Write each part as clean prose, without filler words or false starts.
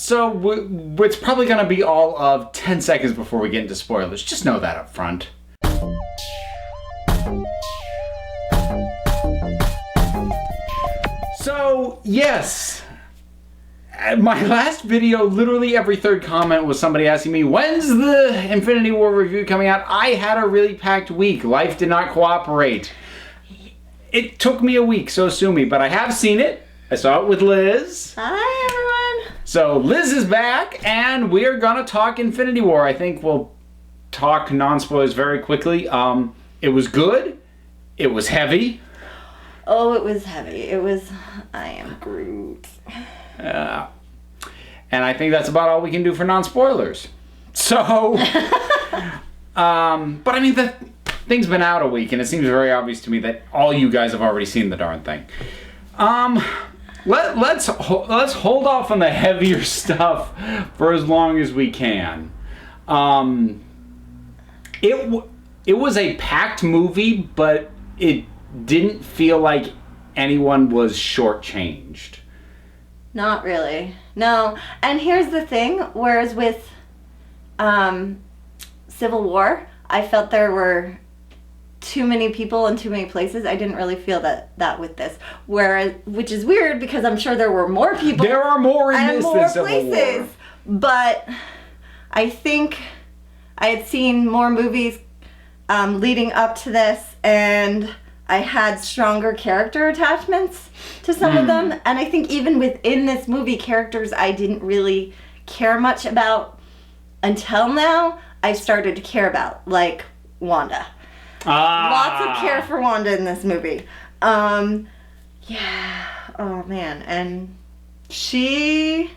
So it's probably going to be all of 10 seconds before we get into spoilers. Just know that up front. So, yes. My last video, literally every third comment was somebody asking me, when's the Infinity War review coming out? I had a really packed week. Life did not cooperate. It took me a week, so sue me, but I have seen it. I saw it with Liz. Hi, everyone. So Liz is back, and we're gonna talk Infinity War. I think we'll talk non-spoilers very quickly. It was good. It was heavy. Oh, it was heavy. It was, I am Groot. And I think that's about all we can do for non-spoilers. So, but I mean, the thing's been out a week, and it seems very obvious to me that all you guys have already seen the darn thing. Let's hold off on the heavier stuff for as long as we can. It was a packed movie, but it didn't feel like anyone was shortchanged. Not really. No. And here's the thing, whereas with Civil War, I felt there were too many people in too many places. I didn't really feel that with this. Whereas, which is weird because I'm sure there were more people. There are more in this than Civil War. But I think I had seen more movies leading up to this, and I had stronger character attachments to some of them. And I think even within this movie, characters I didn't really care much about until now, I started to care about, like Wanda. Lots of care for Wanda in this movie. Yeah. Oh, man. And she,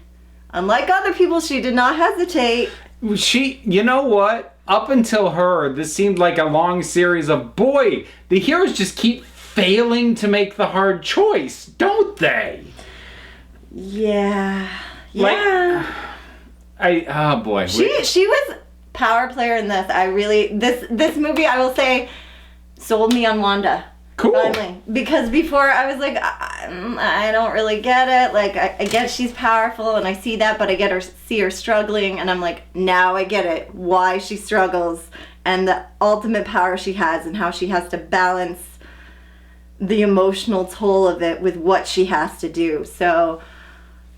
unlike other people, she did not hesitate. You know what? Up until her, this seemed like a long series of, boy, the heroes just keep failing to make the hard choice, don't they? Yeah. Yeah. Oh boy. She was power player in this. This movie, I will say, sold me on Wanda. Cool. Finally. Because before I was like, I don't really get it. Like, I get she's powerful and I see that, but I see her struggling, and I'm like, now I get it. Why she struggles and the ultimate power she has and how she has to balance the emotional toll of it with what she has to do. So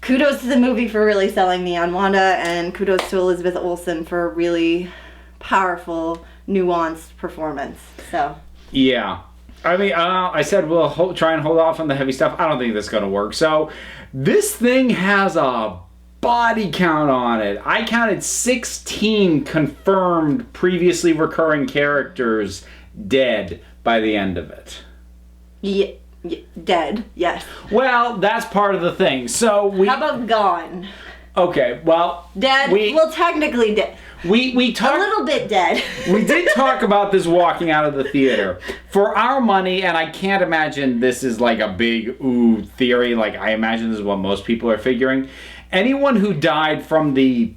kudos to the movie for really selling me on Wanda, and kudos to Elizabeth Olsen for a really powerful, nuanced performance. So yeah. I mean, I said we'll try and hold off on the heavy stuff. I don't think that's going to work. So this thing has a body count on it. I counted 16 confirmed previously recurring characters dead by the end of it. Yeah, dead, yes. Well, that's part of the thing. So How about gone? Okay, well... Dead? Technically dead. We talked... A little bit dead. We did talk about this walking out of the theater. For our money, and I can't imagine this is like a big theory, like I imagine this is what most people are figuring. Anyone who died from the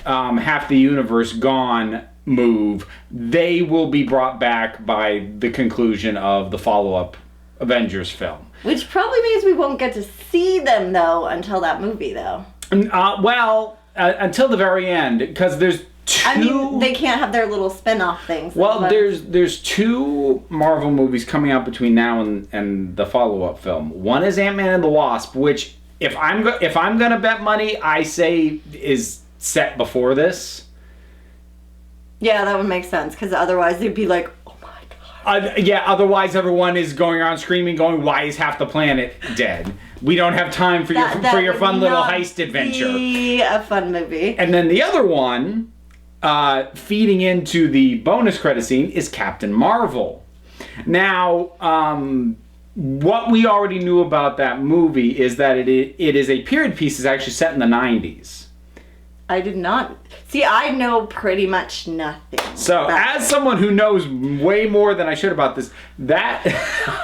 half the universe gone move, they will be brought back by the conclusion of the follow-up Avengers film. Which probably means we won't get to see them, though, until that movie, though. Until the very end, because there's two... I mean, they can't have their little spin-off things. Well, there's two Marvel movies coming out between now and the follow-up film. One is Ant-Man and the Wasp, which, if I'm gonna bet money, I say is set before this. Yeah, that would make sense, because otherwise they'd be like, oh my god. Yeah, otherwise everyone is going around screaming, going, why is half the planet dead? We don't have time for your fun little heist adventure. Be a fun movie. And then the other one, feeding into the bonus credit scene, is Captain Marvel. Now, what we already knew about that movie is that it is a period piece. It's actually set in the 90s. I did not. See, I know pretty much nothing. So, as someone who knows way more than I should about this, I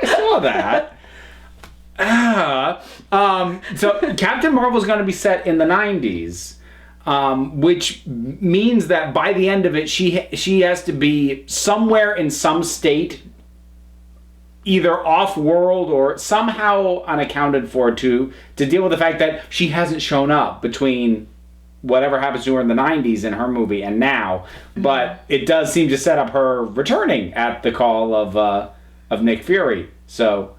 saw that. So Captain Marvel's going to be set in the 90s, which means that by the end of it, she has to be somewhere in some state either off-world or somehow unaccounted for to deal with the fact that she hasn't shown up between whatever happens to her in the 90s in her movie and now. But it does seem to set up her returning at the call of Nick Fury. So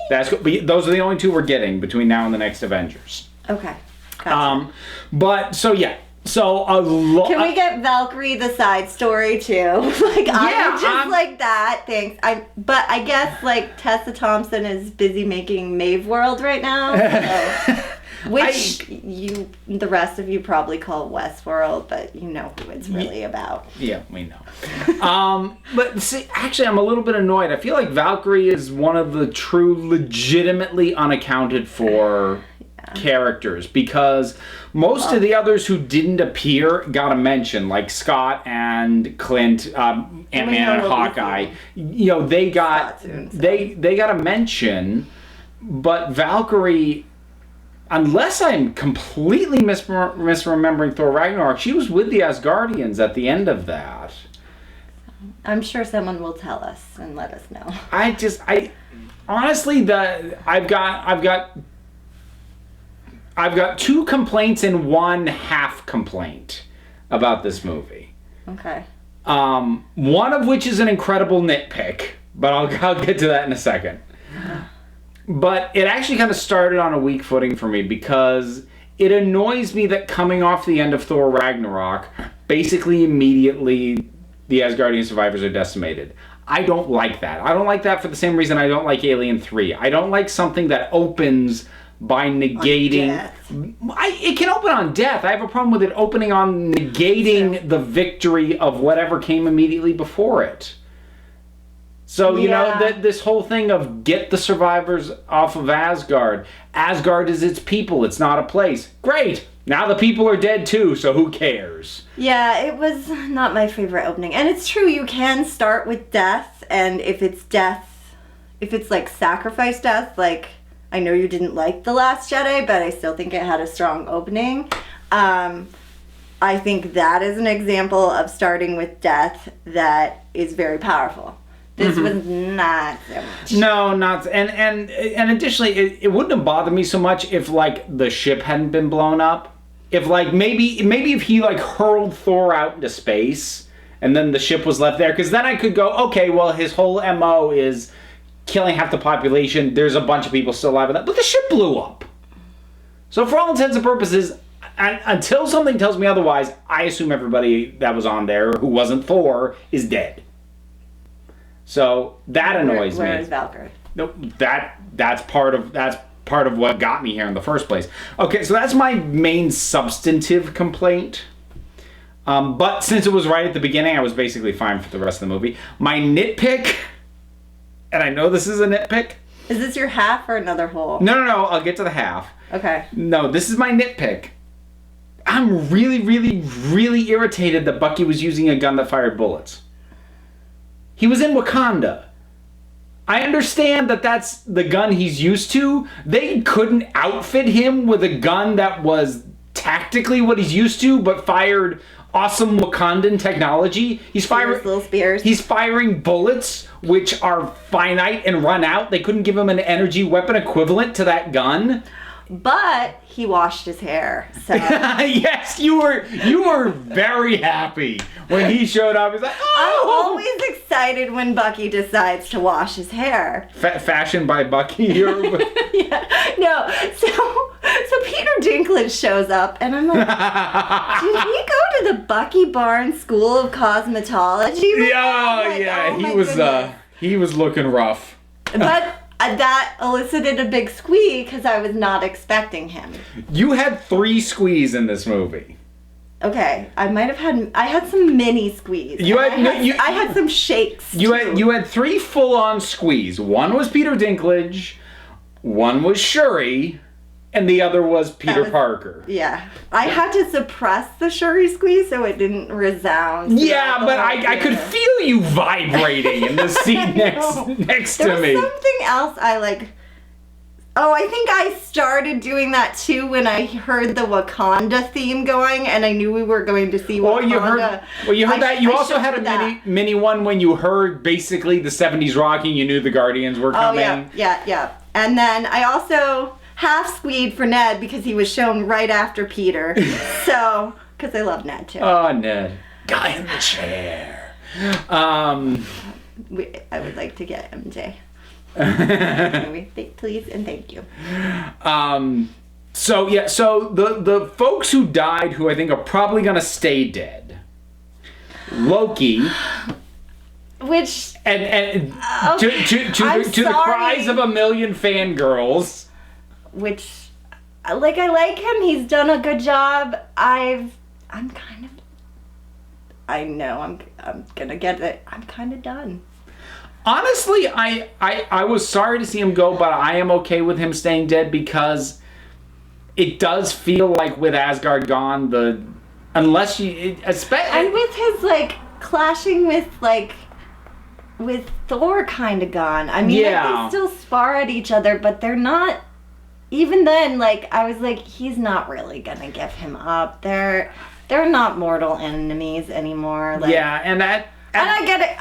that's good. But those are the only two we're getting between now and the next Avengers. Okay. Gotcha. But so yeah. So a lot. Can we get Valkyrie the side story too? Like I would just like that. Thanks. But I guess like Tessa Thompson is busy making Maeve World right now. So, which the rest of you probably call Westworld, but you know who it's really about. Yeah, we know. But see, actually, I'm a little bit annoyed. I feel like Valkyrie is one of the true, legitimately unaccounted for characters, because most of the others who didn't appear got a mention, like Scott and Clint, Ant-Man and Hawkeye. You know, they got they got a mention, but Valkyrie, unless I'm completely misremembering Thor Ragnarok, she was with the Asgardians at the end of that. I'm sure someone will tell us and let us know. I honestly, I've got two complaints and one half complaint about this movie. Okay. One of which is an incredible nitpick, but I'll get to that in a second. But it actually kind of started on a weak footing for me because it annoys me that coming off the end of Thor Ragnarok, basically immediately the Asgardian survivors are decimated. I don't like that. I don't like that for the same reason I don't like Alien 3. I don't like something that opens by negating. It can open on death. I have a problem with it opening on negating the victory of whatever came immediately before it. So, you know, this whole thing of get the survivors off of Asgard. Asgard is its people. It's not a place. Great. Now the people are dead too, so who cares? Yeah, it was not my favorite opening. And it's true, you can start with death, and if it's death, if it's like sacrifice death, like I know you didn't like The Last Jedi, but I still think it had a strong opening. I think that is an example of starting with death that is very powerful. This was not so much. No, not and additionally, it wouldn't have bothered me so much if like the ship hadn't been blown up. If like maybe if he like hurled Thor out into space and then the ship was left there, because then I could go, okay, well his whole MO is killing half the population. There's a bunch of people still alive with that, but the ship blew up. So for all intents and purposes, until something tells me otherwise, I assume everybody that was on there who wasn't Thor is dead. So that annoys me. Where is Valkyrie? Nope, that's part of what got me here in the first place. Okay, so that's my main substantive complaint. But since it was right at the beginning, I was basically fine for the rest of the movie. My nitpick, and I know this is a nitpick. Is this your half or another whole? No, I'll get to the half. Okay. No, this is my nitpick. I'm really, really, really irritated that Bucky was using a gun that fired bullets. He was in Wakanda. I understand that that's the gun he's used to. They couldn't outfit him with a gun that was tactically what he's used to, but fired awesome Wakandan technology. He's firing little spears. He's firing bullets which are finite and run out. They couldn't give him an energy weapon equivalent to that gun. But he washed his hair. So yes, you were very happy when he showed up. He's like, oh! I'm always excited when Bucky decides to wash his hair. Fashioned by Bucky. Yeah. No. So Peter Dinklage shows up, and I'm like, did he go to the Bucky Barnes School of Cosmetology? Yeah. He was looking rough. But that elicited a big squee because I was not expecting him. You had 3 squees in this movie. Okay, I had some mini squeeze. I had some shakes. You had 3 full-on squeeze. One was Peter Dinklage, one was Shuri, and the other was Peter Parker. Yeah. I had to suppress the Shuri squeeze so it didn't resound. Yeah, but I could feel you vibrating in the seat next to me. There was something else Oh, I think I started doing that too when I heard the Wakanda theme going, and I knew we were going to see Wakanda. You heard that. You also had a mini one when you heard basically the 70s rocking. You knew the Guardians were coming. Oh yeah. And then I also half squeed for Ned because he was shown right after Peter. So, because I love Ned too. Oh, Ned, guy in the chair. I would like to get MJ. Please and thank you. So the folks who died, who I think are probably gonna stay dead, Loki, which and to the cries of a million fangirls, which I like him. He's done a good job. I'm gonna get it. I'm kind of done. Honestly, I was sorry to see him go, but I am okay with him staying dead because it does feel like with Asgard gone, and with his clashing with Thor kind of gone. I mean, they still spar at each other, but they're not. Even then, I was like, he's not really gonna give him up. They're not mortal enemies anymore. And I get it.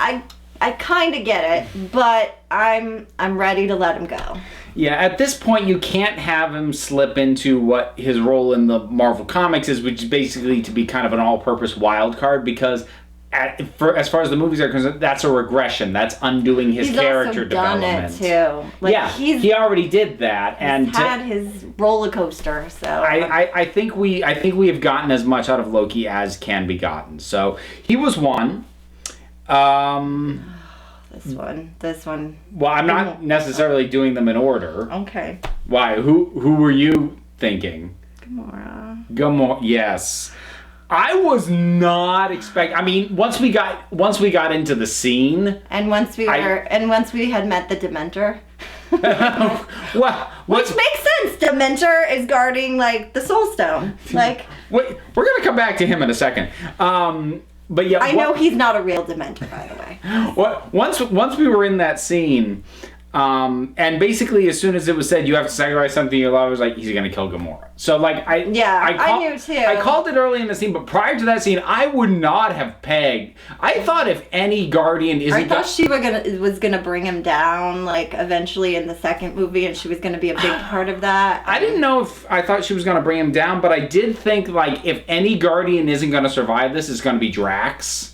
I kind of get it, but I'm ready to let him go. Yeah, at this point, you can't have him slip into what his role in the Marvel Comics is, which is basically to be kind of an all-purpose wild card, because as far as the movies are concerned, that's a regression. That's undoing his character development. He's also done it, too. He already did that. He's had his roller coaster, so... I think we have gotten as much out of Loki as can be gotten. So, he was one. This one. Well, I'm not necessarily doing them in order. Okay. Why? Who were you thinking? Gamora. Yes. I was not expecting. I mean, once we got into the scene, and once we had met the Dementor. Which makes sense. Dementor is guarding the Soul Stone. Wait, we're gonna come back to him in a second. But yeah, I know he's not a real Dementor, by the way. Once we were in that scene, and basically as soon as it was said you have to sacrifice something you love, I was like, he's gonna kill Gamora. So I knew too. I called it early in the scene, but prior to that scene, I would not have pegged. I thought if any Guardian I thought she was gonna bring him down eventually in the second movie, and she was gonna be a big part of that. I didn't know if I thought she was gonna bring him down, but I did think if any Guardian isn't gonna survive this, it's gonna be Drax.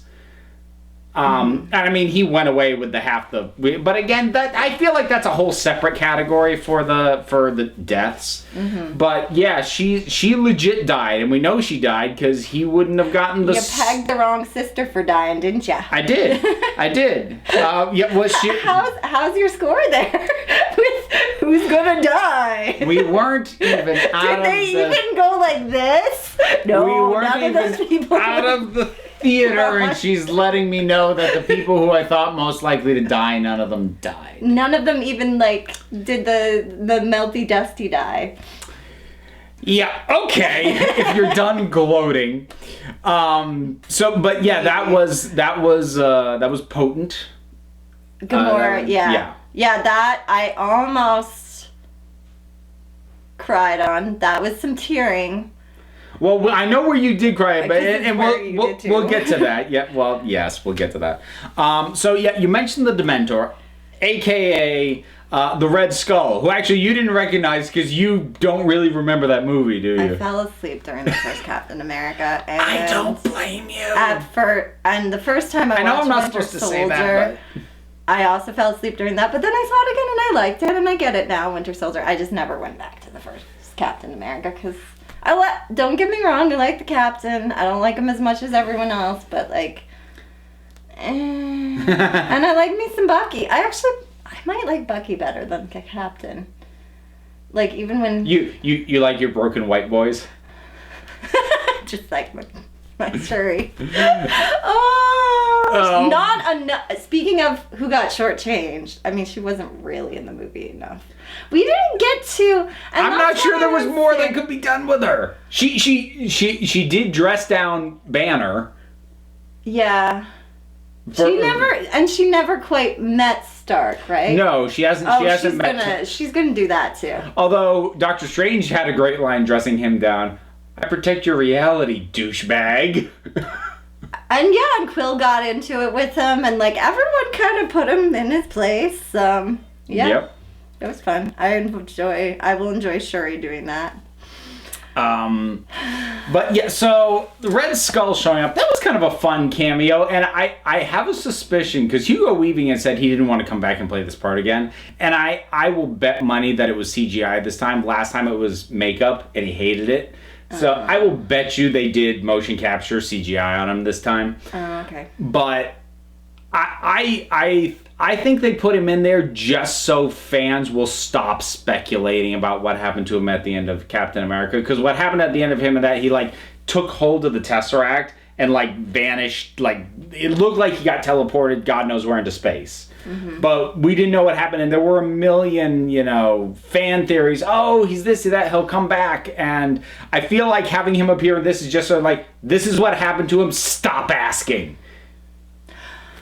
And I mean, he went away with but again, that I feel like that's a whole separate category for the deaths. Mm-hmm. But yeah, she legit died, and we know she died because he wouldn't have gotten the. You pegged the wrong sister for dying, didn't you? I did. Was she? How's your score there? With who's gonna die? We weren't even out of the. Did they even go like this? No, we weren't even those people out of the theater, and she's letting me know that the people who I thought most likely to die, none of them died. None of them even did the melty dusty die. Yeah, okay. If you're done gloating. But yeah, that was potent. Gamora, yeah, that I almost cried on. That was some tearing. Well, I know where you did cry, but we'll get to that. Yeah, well, yes, we'll get to that. So yeah, you mentioned the Dementor, aka the Red Skull, who actually you didn't recognize because you don't really remember that movie, do you? I fell asleep during the first Captain America. And I don't blame you. And the first time I watched Winter Soldier, I also fell asleep during that, but then I saw it again and I liked it, and I get it now, Winter Soldier. I just never went back to the first Captain America because don't get me wrong, I like the Captain. I don't like him as much as everyone else, but and I like me some Bucky. I might like Bucky better than the Captain. Even when you like your broken white boys. Just like my Shuri. Not enough. Speaking of who got shortchanged, I mean, she wasn't really in the movie enough. We didn't get to. I'm not sure there was more that could be done with her. She did dress down Banner. Yeah. She never quite met Stark, right? No, she hasn't. Oh, she hasn't met. she's gonna do that too. Although Doctor Strange had a great line dressing him down. I protect your reality, douchebag. And yeah, and Quill got into it with him, and like everyone kind of put him in his place. Yeah, Yep. It was fun. I will enjoy Shuri doing that. But yeah, so the Red Skull showing up, that was kind of a fun cameo, and I have a suspicion, because Hugo Weaving had said he didn't want to come back and play this part again, and I will bet money that it was CGI this time. Last time it was makeup, and he hated it. So I will bet you they did motion capture CGI on him this time. Oh, okay. But I think they put him in there just so fans will stop speculating about what happened to him at the end of Captain America. Because what happened at the end of him and that, he like took hold of the Tesseract and like vanished. Like it looked like he got teleported God knows where into space. Mm-hmm. But we didn't know what happened, and there were a million, fan theories. Oh, he's this, he's that, he'll come back. And I feel like having him appear in this is just sort of like, this is what happened to him, stop asking.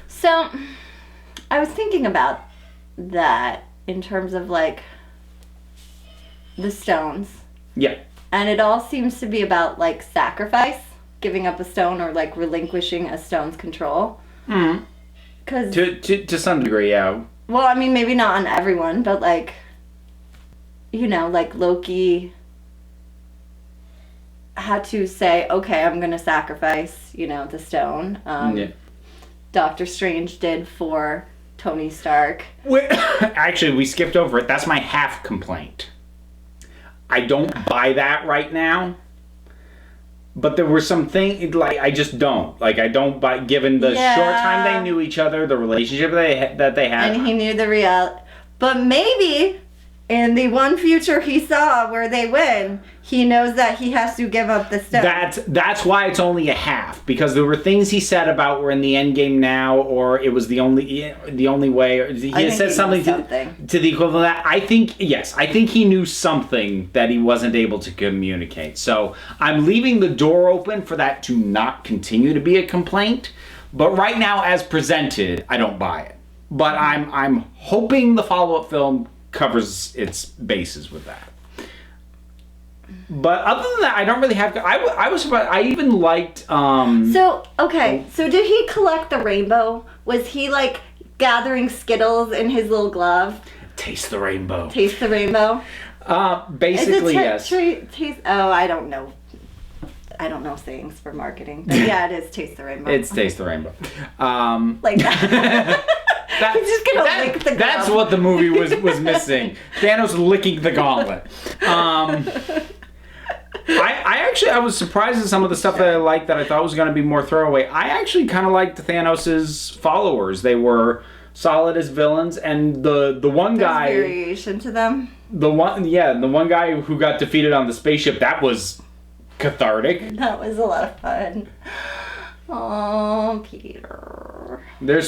So, I was thinking about that in terms of like the stones. Yeah. And it all seems to be about like sacrifice, giving up a stone or like relinquishing a stone's control. Mm-hmm. Cause, to some degree, yeah. Well, I mean, maybe not on everyone, but like, like Loki had to say, okay, I'm going to sacrifice, the stone. Yeah. Doctor Strange did for Tony Stark. Actually, we skipped over it. That's my half complaint. I don't buy that right now. But there were some things, like, I just don't. Like, I don't buy, given the short time they knew each other, the relationship that they had. And he knew the reality. But maybe in the one future he saw where they win, he knows that he has to give up the stone. That's why it's only a half, because there were things he said about we're in the end game now, or it was the only way. Or he had said something to the equivalent of that. I think he knew something that he wasn't able to communicate. So I'm leaving the door open for that to not continue to be a complaint. But right now, as presented, I don't buy it. But I'm hoping the follow-up film covers its bases with that. But other than that, I don't really have. I was surprised. I even liked. So did he collect the rainbow? Was he like gathering Skittles in his little glove? Taste the rainbow. Taste the rainbow. Basically, yes. Taste. Oh, I don't know. I don't know sayings for marketing. But yeah, it is taste the rainbow. It's taste the rainbow. Like that. He's just gonna lick the glove. That's what the movie was missing. Thanos licking the gauntlet. I was surprised at some of the stuff that I liked that I thought was going to be more throwaway. I actually kind of liked Thanos' followers. They were solid as villains, and the one guy. There's variation to them. The one guy who got defeated on the spaceship, that was cathartic. That was a lot of fun. Oh, Peter. There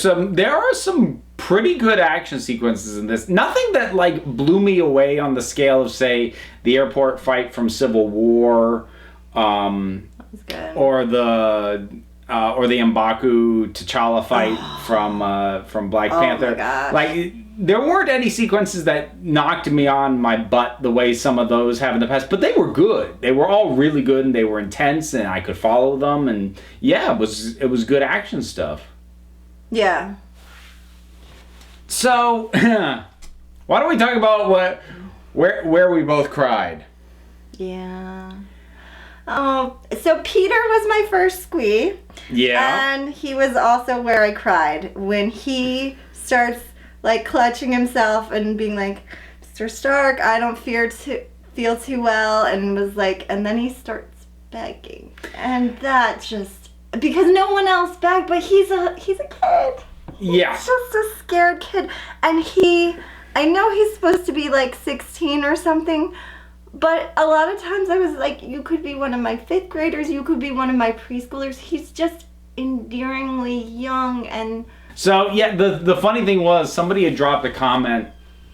are some pretty good action sequences in this. Nothing that like blew me away on the scale of, say, the airport fight from Civil War, that was good. or the M'Baku T'Challa fight from Black Panther. Oh my gosh. Like, there weren't any sequences that knocked me on my butt the way some of those have in the past, but they were good. They were all really good, and they were intense, and I could follow them, and yeah, it was good action stuff. Yeah. So, why don't we talk about where we both cried? Yeah. Oh, so Peter was my first squee. Yeah. And he was also where I cried when he starts like clutching himself and being like, Mr. Stark, I don't feel too well, and was like, and then he starts begging, and that just, because no one else begged, but he's a kid. Yeah. He's just a scared kid, and I know he's supposed to be like 16 or something, but a lot of times I was like, you could be one of my 5th graders, you could be one of my preschoolers. He's just endearingly young. And so, yeah, the funny thing was, somebody had dropped a comment,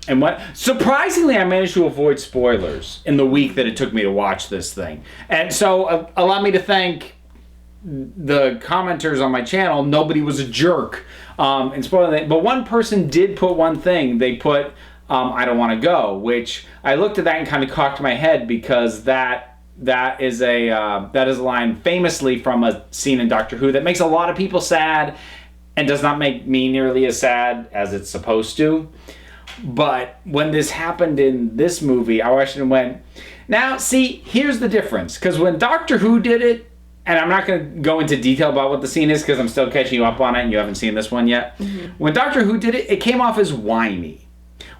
and surprisingly, I managed to avoid spoilers in the week that it took me to watch this thing. And so, allow me to thank the commenters on my channel, nobody was a jerk. And spoiling it, but one person did put one thing. They put, I don't want to go, which I looked at that and kind of cocked my head because that is a line famously from a scene in Doctor Who that makes a lot of people sad and does not make me nearly as sad as it's supposed to. But when this happened in this movie, I watched it and went, now, see, here's the difference. Because when Doctor Who did it, and I'm not going to go into detail about what the scene is because I'm still catching you up on it and you haven't seen this one yet. Mm-hmm. When Doctor Who did it, it came off as whiny.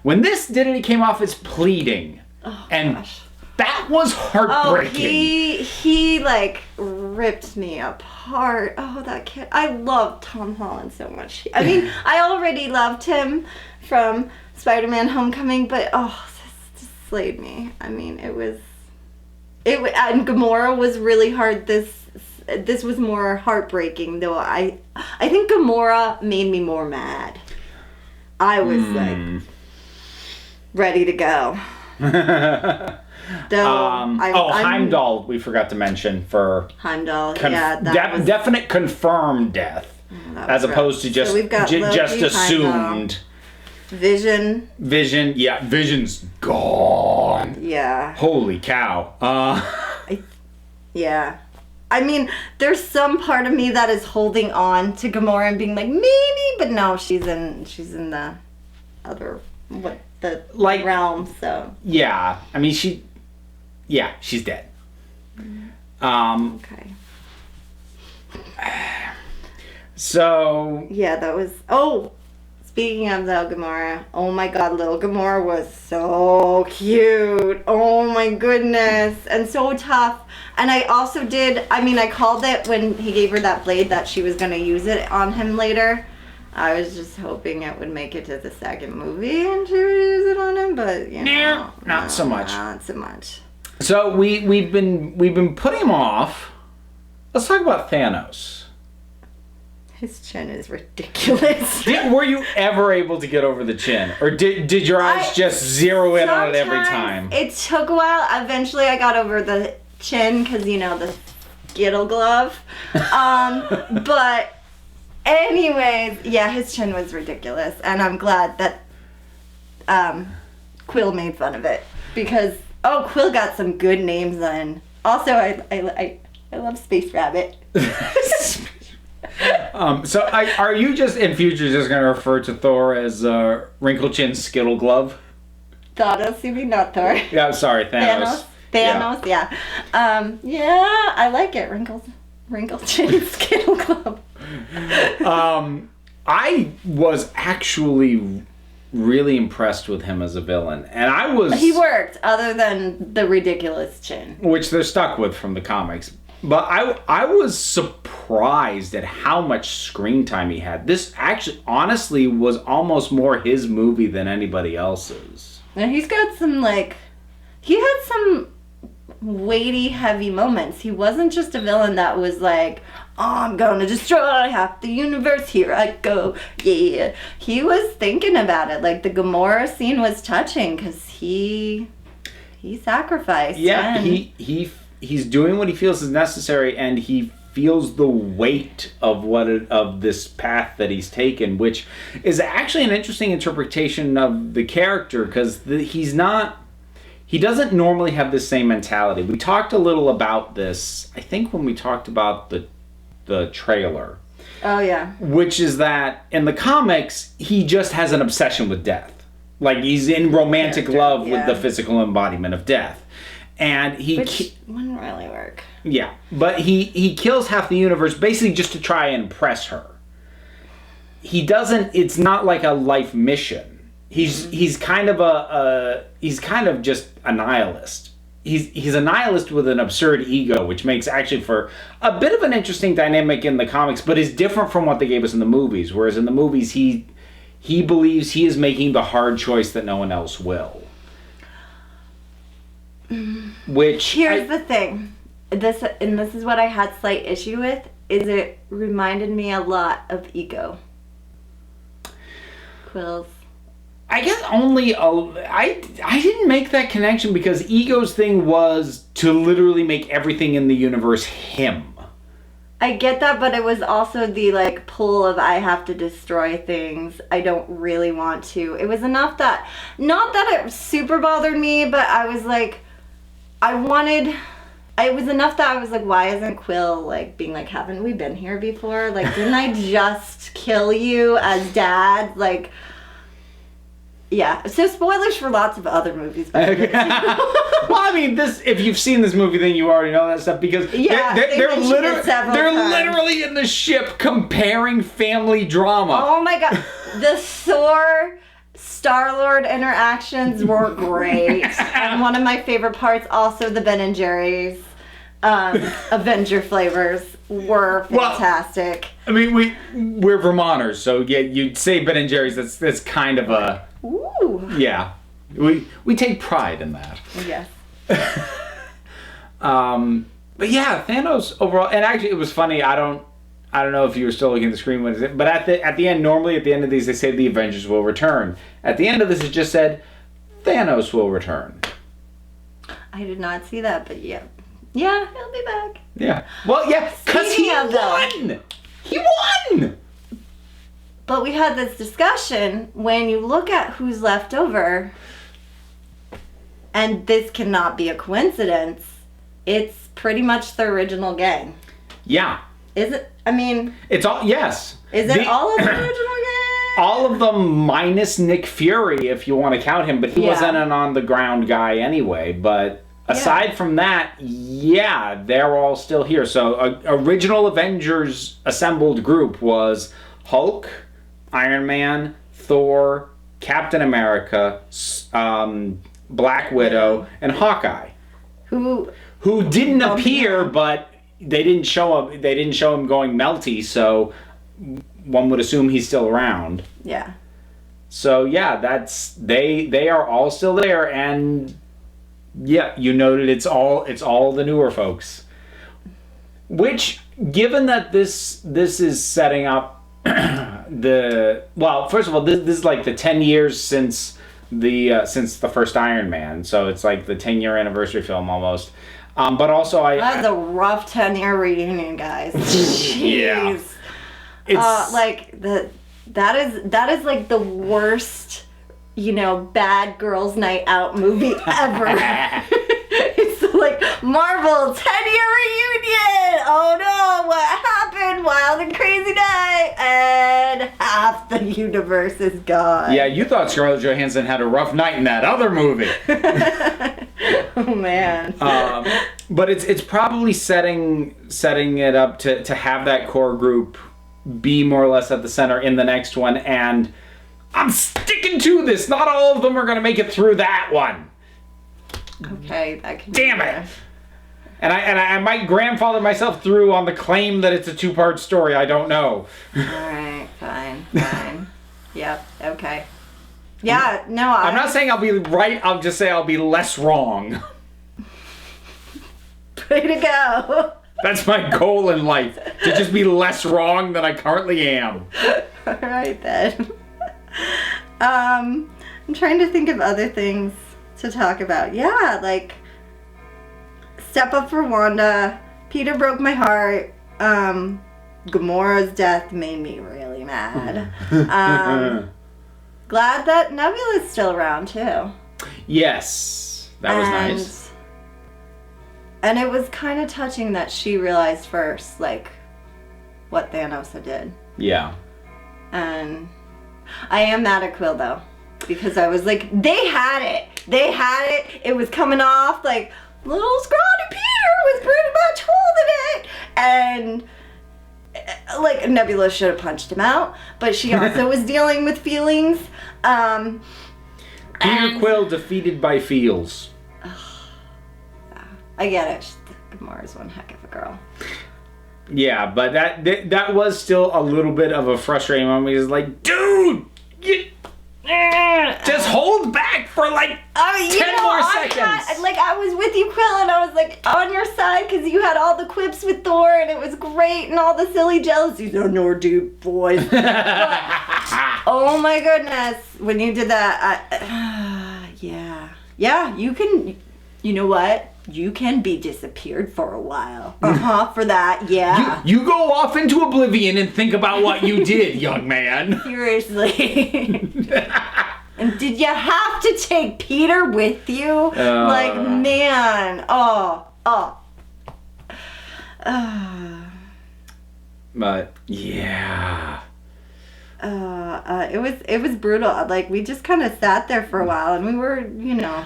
When this did it, it came off as pleading. Oh, and gosh. That was heartbreaking. Oh, he like ripped me apart. Oh, that kid. I love Tom Holland so much. I mean, I already loved him from Spider-Man Homecoming, but this just slayed me. I mean, it was and Gamora was really hard. This was more heartbreaking, though. I think Gamora made me more mad. I was like ready to go. Heimdall, we forgot to mention for Heimdall. Definite confirmed death, as opposed to just just assumed. Vision. Yeah, Vision's gone. Yeah. Holy cow. Yeah. I mean, there's some part of me that is holding on to Gamora and being like, maybe, but no, she's in the other realm, so. Yeah. I mean, she's dead. Okay. So. Yeah, that was. Oh, speaking of little Gamora, oh my God, little Gamora was so cute. Oh my goodness, and so tough. And I also I called it when he gave her that blade that she was going to use it on him later. I was just hoping it would make it to the second movie and she would use it on him, but not so much. Not so much. So we've been putting him off. Let's talk about Thanos. His chin is ridiculous. Were you ever able to get over the chin, or did your eyes just zero in on it every time? It took a while. Eventually, I got over the chin because the Skittle glove. But anyways, yeah, his chin was ridiculous, and I'm glad that Quill made fun of it because Quill got some good names then. Also, I love Space Rabbit. So are you just in future just going to refer to Thor as Wrinkle Chin Skittle Glove? Thanos, you mean not Thor? Yeah, sorry, Thanos. Thanos, yeah. Yeah, I like it. Wrinkle Chin Skittle Glove. I was actually really impressed with him as a villain, and he worked, other than the ridiculous chin, which they're stuck with from the comics. But I was surprised at how much screen time he had. This actually, honestly, was almost more his movie than anybody else's. And he's got some, he had some weighty, heavy moments. He wasn't just a villain that was like, I'm gonna destroy half the universe, here I go, yeah. He was thinking about it. Like, the Gamora scene was touching, because he sacrificed. Yeah, he's doing what he feels is necessary, and he feels the weight of this path that he's taken, which is actually an interesting interpretation of the character, because he doesn't normally have the same mentality. We talked a little about this, I think, when we talked about the trailer. Oh, yeah. Which is that in the comics, he just has an obsession with death. Like, he's in romantic love with the physical embodiment of death. And which wouldn't really work. Yeah, but he kills half the universe basically just to try and impress her. It's not like a life mission. He's kind of just a nihilist. He's a nihilist with an absurd ego, which makes actually for a bit of an interesting dynamic in the comics, but is different from what they gave us in the movies. Whereas in the movies, he believes he is making the hard choice that no one else will. Which here's the thing, this is what I had slight issue with, is it reminded me a lot of Ego. Quills. I guess I didn't make that connection because Ego's thing was to literally make everything in the universe him. I get that, but it was also the like pull of I have to destroy things. I don't really want to. It was enough that, not that it super bothered me, but I was like, it was enough that I was like, why isn't Quill like being like, haven't we been here before? Like, didn't I just kill you as dad? Like, yeah. So spoilers for lots of other movies. Well, I mean, this, if you've seen this movie, then you already know that stuff because they're literally in the ship comparing family drama. Oh my god. The Thor Star-Lord interactions were great. And one of my favorite parts, also the Ben and Jerry's Avenger flavors were fantastic. Well, I mean, we're Vermonters, so yeah, you'd say Ben and Jerry's. That's kind of a yeah. We take pride in that. Yes. But yeah, Thanos overall, and actually, it was funny. I don't know if you were still looking at the screen when it, but at the end, normally at the end of these, they say the Avengers will return. At the end of this, it just said Thanos will return. I did not see that, but yeah, he'll be back. Yeah. Well, yeah, because he won. He won. But we had this discussion when you look at who's left over, and this cannot be a coincidence. It's pretty much the original gang. Yeah. Is it? I mean, it's all, yes. Is it all of the original gang? All of them minus Nick Fury, if you want to count him, but he wasn't an on-the-ground guy anyway. But aside from that, yeah, they're all still here. So, original Avengers assembled group was Hulk, Iron Man, Thor, Captain America, Black Widow, and Hawkeye. Who didn't appear, but they didn't show up. They didn't show him going melty, so one would assume he's still around. Yeah. So yeah, they are all still there, and yeah, you noted it's all the newer folks. Which, given that this is setting up first of all, this is like the 10 years since the first Iron Man, so it's like the 10-year anniversary film almost. But also that's a rough 10-year reunion, guys. Jeez. Yeah. It's like that is like the worst, bad girls' night out movie ever. It's like Marvel 10-year reunion. Oh no, what happened? Wild and crazy night, and half the universe is gone. Yeah, you thought Scarlett Johansson had a rough night in that other movie. Oh man. But it's probably setting it up to have that core group be more or less at the center in the next one, and I'm sticking to this. Not all of them are going to make it through that one. Okay, that can. Damn it! And I might grandfather myself through on the claim that it's a 2-part story. I don't know. All right, fine. Yep. Okay. Yeah. No. I'm not saying I'll be right. I'll just say I'll be less wrong. Way to go. That's my goal in life, to just be less wrong than I currently am. All right, then. I'm trying to think of other things to talk about. Yeah, like Step Up for Wanda, Peter broke my heart, Gamora's death made me really mad. Glad that Nebula's still around, too. Yes, that was nice. And it was kind of touching that she realized first, like, what Thanos had did. Yeah. And I am mad at Quill, though. Because I was like, they had it. It was coming off, like, little scrawny Peter was pretty much holding it. And, like, Nebula should have punched him out. But she also was dealing with feelings. Peter Quill defeated by feels. I get it. Gamora's one heck of a girl. Yeah, but that was still a little bit of a frustrating moment. He's like, dude, just hold back for like 10 more seconds. I was with you, Quill, and I was like on your side because you had all the quips with Thor, and it was great, and all the silly jealousies. Oh no, dude, boys. Oh my goodness, when you did that, yeah, you can. You know what? You can be disappeared for a while. For that, yeah. You go off into oblivion and think about what you did, young man. Seriously. And did you have to take Peter with you? Like, man. But, yeah. It was brutal. Like, we just kind of sat there for a while, and we were,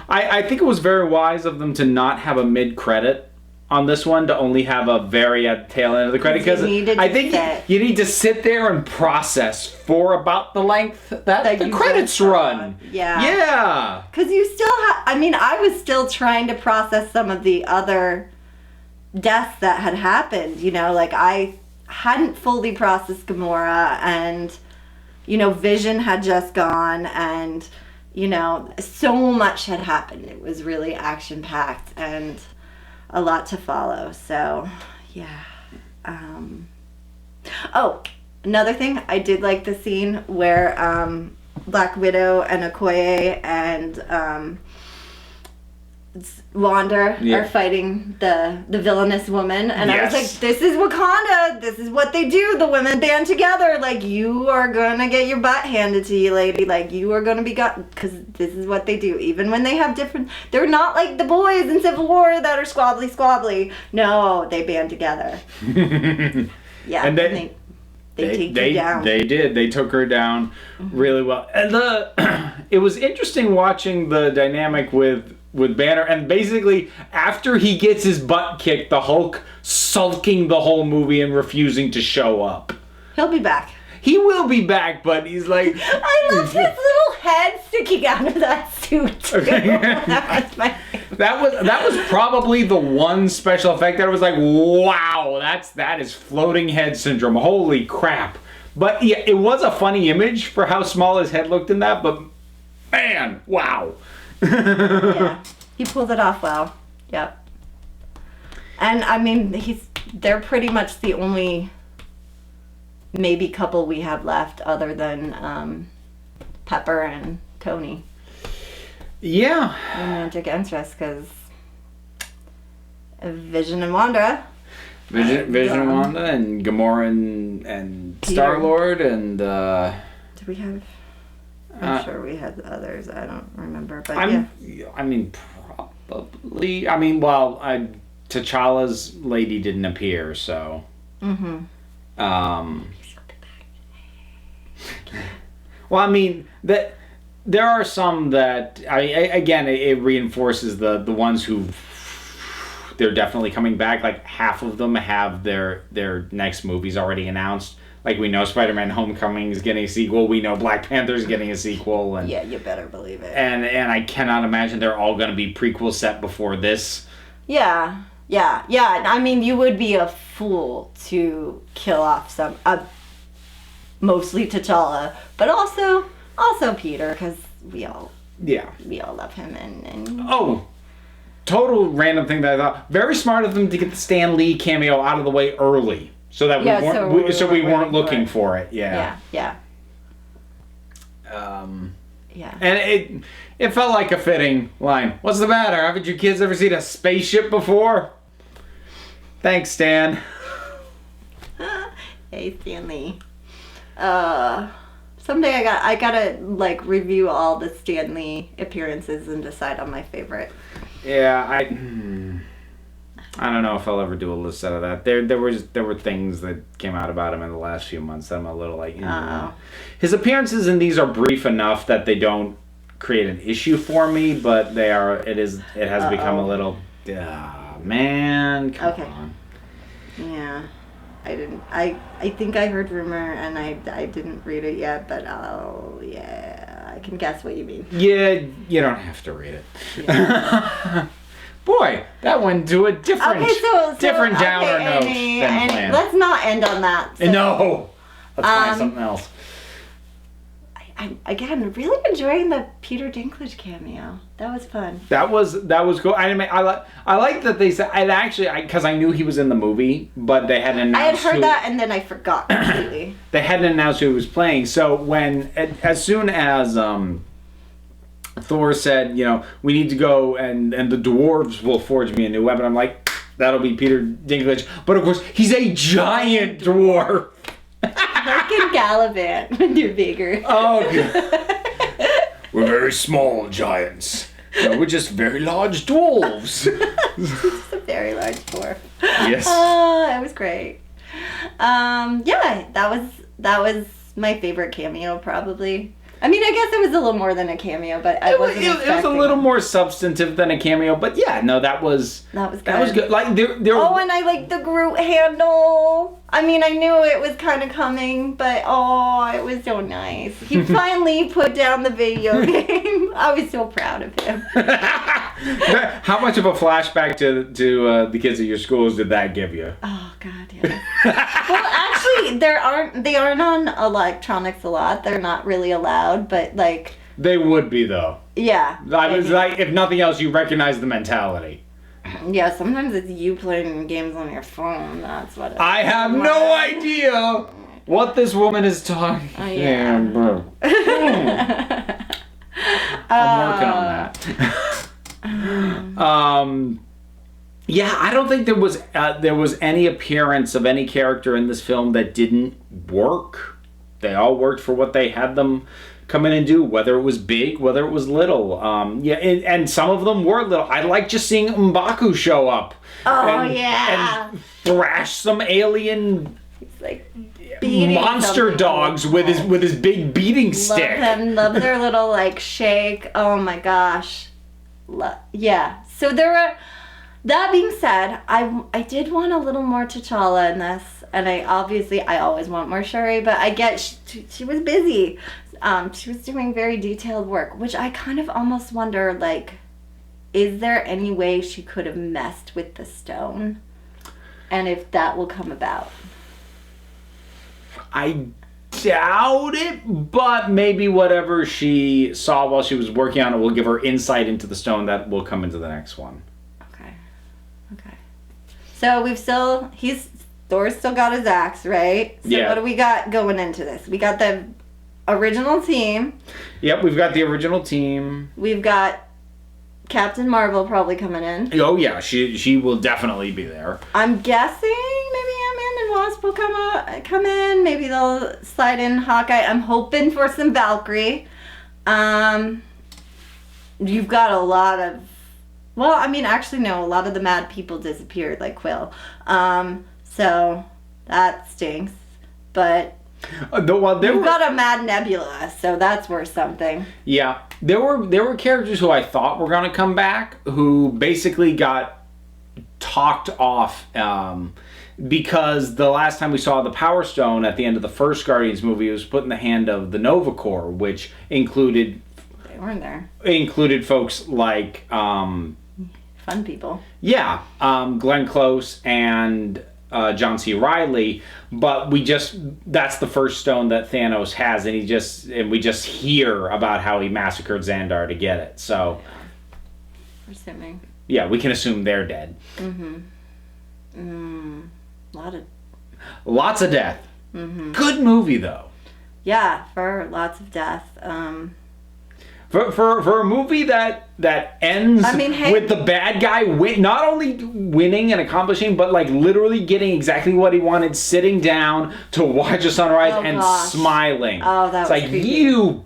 I think it was very wise of them to not have a mid-credit on this one, to only have a very at the tail end of the credit, because I think you need to sit there and process for about the length that the credits run. Yeah. Because you still I was still trying to process some of the other deaths that had happened, like I hadn't fully processed Gamora, and Vision had just gone, and so much had happened. It was really action packed and a lot to follow. So yeah. Another thing, I did like the scene where Black Widow and Okoye and Wanda are fighting the villainous woman, and I was like, this is Wakanda, this is what they do, the women band together, like, you are gonna get your butt handed to you, lady, like, you are gonna be because this is what they do, even when they have different, they're not like the boys in Civil War that are squabbly, no, they band together. Yeah, and they take her down. They did. They took her down really well. And it was interesting watching the dynamic with Banner, and basically after he gets his butt kicked, the Hulk sulking the whole movie and refusing to show up. He'll be back. He will be back, but he's like... I loved his little head sticking out of that suit, too. Okay. That was probably the one special effect that I was like, wow, that is floating head syndrome. Holy crap. But yeah, it was a funny image for how small his head looked in that, but man, wow. Yeah, he pulled it off well. Yep. And they're pretty much the only maybe couple we have left other than Pepper and Tony. Yeah. Romantic interest, because Vision and Wanda. Vision and Wanda and Gamora and Star-Lord and... Did we have... I'm sure we had others. I don't remember, but probably. T'Challa's lady didn't appear, so. Well, that there are some that it reinforces the ones who they're definitely coming back. Like half of them have their next movies already announced. Like, we know Spider-Man Homecoming is getting a sequel. We know Black Panther is getting a sequel. And, yeah, you better believe it. And I cannot imagine they're all going to be prequels set before this. Yeah. You would be a fool to kill off mostly T'Challa, but also Peter, because we all love him. And total random thing that I thought. Very smart of them to get the Stan Lee cameo out of the way early. So that we weren't looking for it. Yeah. Yeah. And it felt like a fitting line. What's the matter? Haven't you kids ever seen a spaceship before? Thanks, Stan. Hey, Stanley. Someday I gotta review all the Stan Lee appearances and decide on my favorite. Yeah, I don't know if I'll ever do a list out of that. There were things that came out about him in the last few months that I'm a little like, His appearances in these are brief enough that they don't create an issue for me, but it has become a little, man, come on. Yeah. I think I heard rumor and I didn't read it yet, but I can guess what you mean. Yeah, you don't have to read it. Yeah. Boy, that went to a different downer note than planned. Let's not end on that. So. No, let's find something else. I'm again really enjoying the Peter Dinklage cameo. That was fun. That was cool. I like that they said. Because I knew he was in the movie, but they hadn't announced. I had heard that, and then I forgot completely. They hadn't announced who he was playing. So as soon as Thor said, we need to go and the dwarves will forge me a new weapon. I'm like, that'll be Peter Dinklage. But of course, he's a giant dwarf. Like in Gallivant when you're bigger. Oh, God. We're very small giants. No, we're just very large dwarves. Just a very large dwarf. Yes. Oh, that was great. Yeah, that was my favorite cameo, probably. I mean, I guess it was a little more than a cameo, but I wasn't expecting it was a little more substantive than a cameo, but yeah, no, that was good. That was good. Like there. Oh, and I like the Groot handle. I mean, I knew it was kind of coming, but it was so nice. He finally put down the video game. I was so proud of him. How much of a flashback to the kids at your schools did that give you? Oh God, yeah. Well, actually, they aren't on electronics a lot. They're not really allowed, but like they would be though. Yeah. I was like, if nothing else, you recognize the mentality. Yeah, sometimes it's you playing games on your phone. That's what. I have no idea what this woman is talking. Yeah. Bro. I'm working on that. Yeah, I don't think there was any appearance of any character in this film that didn't work. They all worked for what they had them come in and do, whether it was big, whether it was little. And some of them were little. I like just seeing M'Baku show up. And thrash some alien like monster dogs with his big beating stick. Love their little like shake. Oh my gosh. Yeah. So there are. That being said, I did want a little more T'Challa in this, and I always want more Shuri, but I get she was busy. She was doing very detailed work, which I kind of almost wonder, like, is there any way she could have messed with the stone, and if that will come about? I doubt it, but maybe whatever she saw while she was working on it will give her insight into the stone that will come into the next one. Okay. So Thor's still got his axe, right? So yeah. What do we got going into this? We got the original team. Yep, we've got the original teame. We've got Captain Marvel probably coming in. Oh yeah, she will definitely be there. I'm guessing maybe Ant-Man and Wasp will come in. Maybe they'll slide in Hawkeye. I'm hoping for some Valkyrie. You've got a lot of... Well, I mean, actually, no. A lot of the mad people disappeared, like Quill. So that stinks. But we've got a mad Nebula, so that's worth something. Yeah, there were characters who I thought were going to come back who basically got talked off because the last time we saw the Power Stone at the end of the first Guardians movie, it was put in the hand of the Nova Corps, which included... They weren't there. Included folks like... Fun people. Yeah, Glenn Close and John C. Reilly, but that's the first stone that Thanos has, and we just hear about how he massacred Xandar to get it. So, assuming. Yeah, we can assume they're dead. Lots of death. Good movie though. Yeah, for lots of death. For a movie that ends with the bad guy not only winning and accomplishing, but like literally getting exactly what he wanted, sitting down to watch a sunrise smiling. Oh, that was like creepy.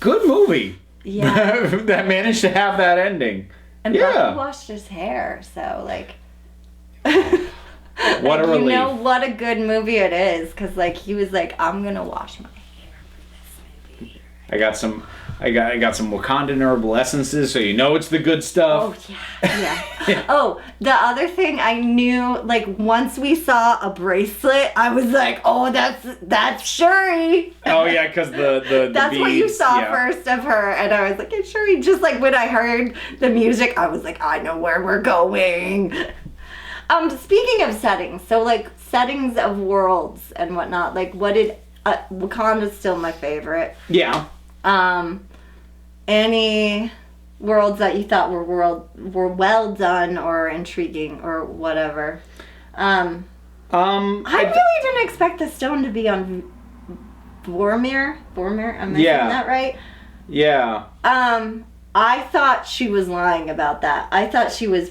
Good movie. Yeah. That managed to have that ending. And Bucky washed his hair, so like. What a relief. You know what a good movie it is, because like he was like, I'm gonna wash my hair for this movie. I got some Wakandan herbal essences, so you know it's the good stuff. Oh yeah. Oh, the other thing I knew, like once we saw a bracelet, I was like, oh, that's Shuri. Oh yeah, because the that's beads, what you saw first of her, and I was like, it's Shuri. Just like when I heard the music, I was like, I know where we're going. Speaking of settings, so like settings of worlds and whatnot, like Wakanda's still my favorite. Yeah. Any worlds that you thought were well done or intriguing or whatever. I really didn't expect the stone to be on Vormir. Am I saying that right? Yeah. I thought she was lying about that. I thought she was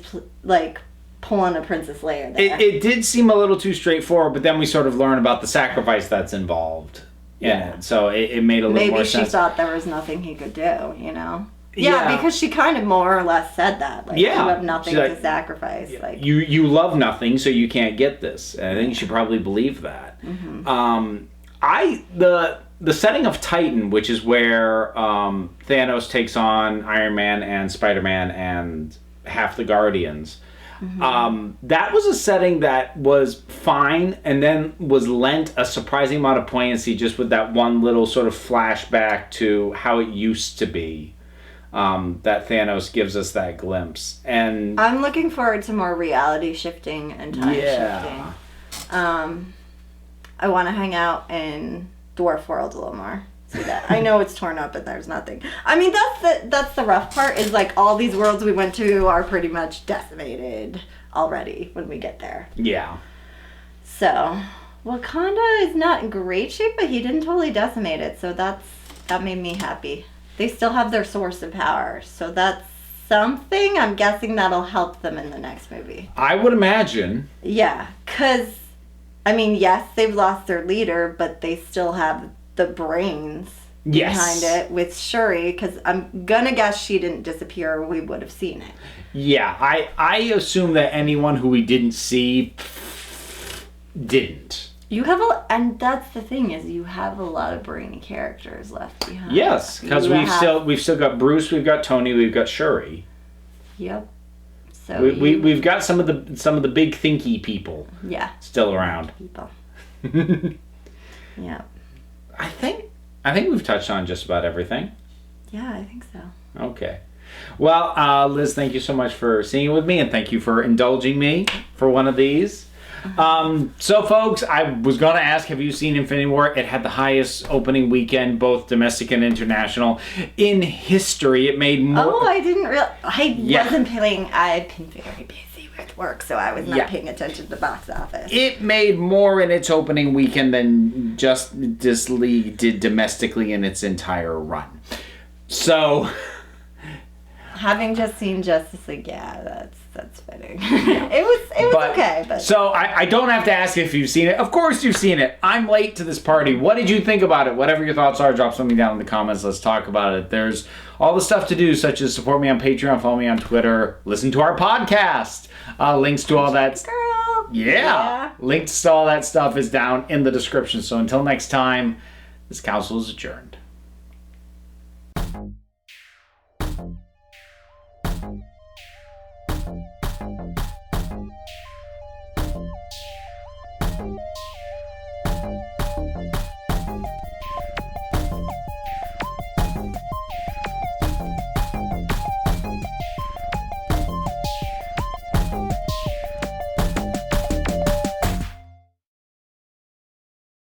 pulling a Princess Leia there. It did seem a little too straightforward, but then we sort of learn about the sacrifice that's involved. Yeah. So it made a little more sense. Maybe she thought there was nothing he could do, you know? Yeah, because she kind of more or less said that. Like, you have nothing to sacrifice. Like you love nothing, so you can't get this. And I think she probably believed that. Mm-hmm. The setting of Titan, which is where Thanos takes on Iron Man and Spider-Man and half the Guardians. Mm-hmm. That was a setting that was fine, and then was lent a surprising amount of poignancy just with that one little sort of flashback to how it used to be. That Thanos gives us that glimpse, and I'm looking forward to more reality shifting and time shifting. I want to hang out in Dwarf World a little more. See that? I know it's torn up and there's nothing. I mean, that's the rough part. Is like all these worlds we went to are pretty much decimated already when we get there. Yeah. So Wakanda is not in great shape, but he didn't totally decimate it, so that made me happy. They still have their source of power, so that's something. I'm guessing that'll help them in the next movie. I would imagine. Yeah, because, I mean, yes, they've lost their leader, but they still have the brains behind it with Shuri, because I'm gonna guess she didn't disappear or we would have seen it. Yeah, I assume that anyone who we didn't see didn't. And that's the thing, is you have a lot of brainy characters left behind. Yes, because we've still got Bruce, we've got Tony, we've got Shuri. Yep. So we've got some of the big thinky people. Yeah. Still around. People. Yeah. I think we've touched on just about everything. Yeah, I think so. Okay. Well, Liz, thank you so much for seeing it with me, and thank you for indulging me for one of these. So folks, I was going to ask, have you seen Infinity War? It had the highest opening weekend, both domestic and international, in history. It made more... Oh, I didn't realize... wasn't paying... I've been very busy with work, so I was not paying attention to the box office. It made more in its opening weekend than Justice League did domestically in its entire run. So... Having just seen Justice League, that's fitting. It was okay, but... So I don't have to ask if you've seen it. Of course you've seen it. I'm late to this party. What did you think about it? Whatever your thoughts are, drop something down in the comments. Let's talk about it. There's all the stuff to do, such as support me on Patreon, follow me on Twitter, listen to our podcast. Links to all that... Girl! Yeah! Links to all that stuff is down in the description. So until next time, this council is adjourned.